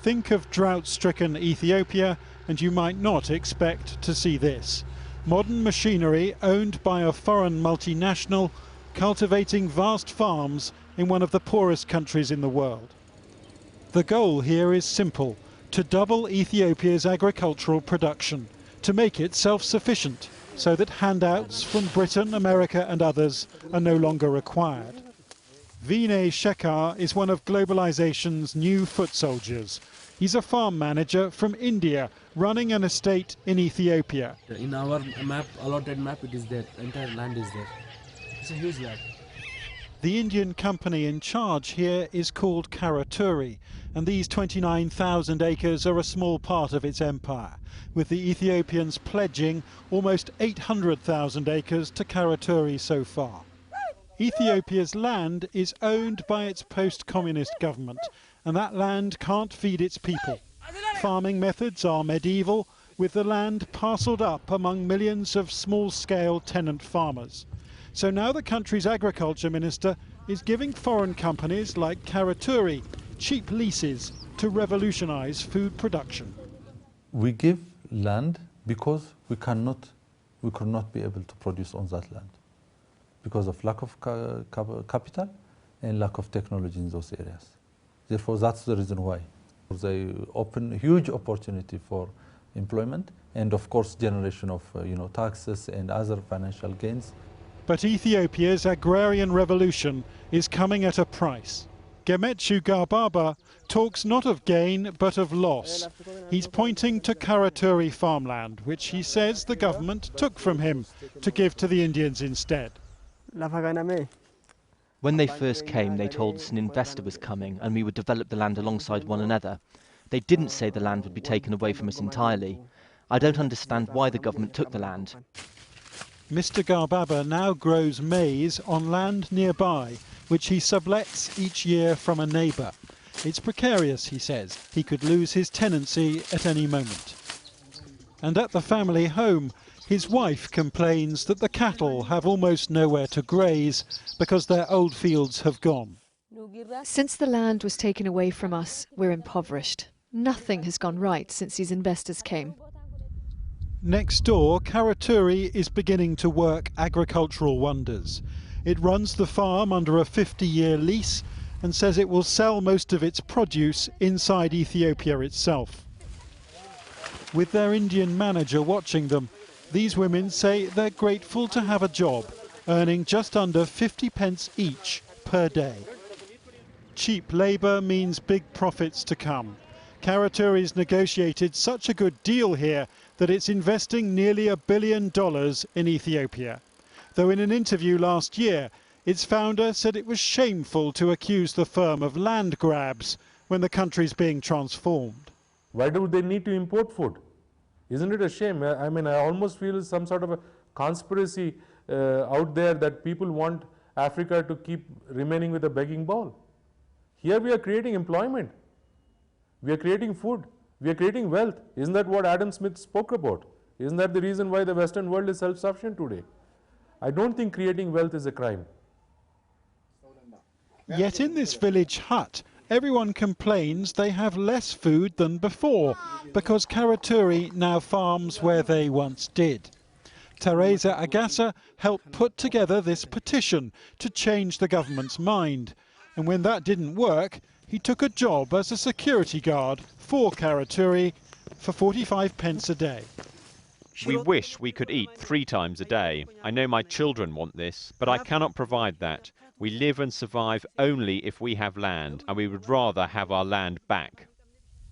Think of drought-stricken Ethiopia and you might not expect to see this. Modern machinery owned by a foreign multinational cultivating vast farms in one of the poorest countries in the world. The goal here is simple: to double Ethiopia's agricultural production, to make it self-sufficient, so that handouts from Britain, America and others are no longer required. Vinay Shekhar is one of globalization's new foot soldiers. He's a farm manager from India, running an estate in Ethiopia. In our map, allotted map, it is there. Entire land is there. It's a huge land. The Indian company in charge here is called Karaturi, and these 29,000 acres are a small part of its empire, with the Ethiopians pledging almost 800,000 acres to Karaturi so far. Ethiopia's land is owned by its post-communist government, and that land can't feed its people. Farming methods are medieval, with the land parcelled up among millions of small-scale tenant farmers. So now the country's agriculture minister is giving foreign companies like Karaturi cheap leases to revolutionise food production. We give land because we could not be able to produce on that land, because of lack of capital and lack of technology in those areas. Therefore, that's the reason why. They open a huge opportunity for employment and, of course, generation of taxes and other financial gains. But Ethiopia's agrarian revolution is coming at a price. Gemechu Garbaba talks not of gain but of loss. He's pointing to Karaturi farmland, which he says the government took from him to give to the Indians instead. When they first came, they told us an investor was coming and we would develop the land alongside one another. They didn't say the land would be taken away from us entirely. I don't understand why the government took the land. Mr. Garbaba now grows maize on land nearby, which he sublets each year from a neighbour. It's precarious, he says. He could lose his tenancy at any moment. And at the family home, his wife complains that the cattle have almost nowhere to graze because their old fields have gone. Since the land was taken away from us, we're impoverished. Nothing has gone right since these investors came. Next door, Karaturi is beginning to work agricultural wonders. It runs the farm under a 50-year lease and says it will sell most of its produce inside Ethiopia itself. With their Indian manager watching them, these women say they're grateful to have a job, earning just under 50 pence each per day. Cheap labour means big profits to come. Karaturi's negotiated such a good deal here that it's investing nearly $1 billion in Ethiopia. Though in an interview last year, its founder said it was shameful to accuse the firm of land grabs when the country's being transformed. Why do they need to import food? Isn't it a shame? I mean, I almost feel some sort of a conspiracy out there that people want Africa to keep remaining with a begging bowl. Here we are creating employment. We are creating food. We are creating wealth. Isn't that what Adam Smith spoke about? Isn't that the reason why the Western world is self-sufficient today? I don't think creating wealth is a crime. Yet in this village hut, everyone complains they have less food than before because Karaturi now farms where they once did. Teresa Agasa helped put together this petition to change the government's mind. And when that didn't work, he took a job as a security guard for Karaturi for 45 pence a day. We wish we could eat 3 times a day. I know my children want this, but I cannot provide that. We live and survive only if we have land, and we would rather have our land back.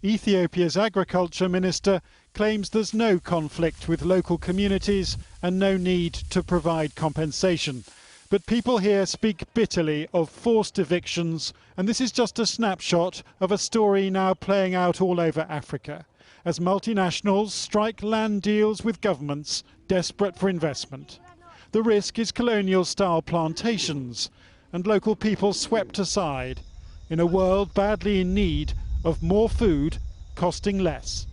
Ethiopia's agriculture minister claims there's no conflict with local communities and no need to provide compensation. But people here speak bitterly of forced evictions, and this is just a snapshot of a story now playing out all over Africa, as multinationals strike land deals with governments desperate for investment. The risk is colonial-style plantations, and local people swept aside in a world badly in need of more food costing less.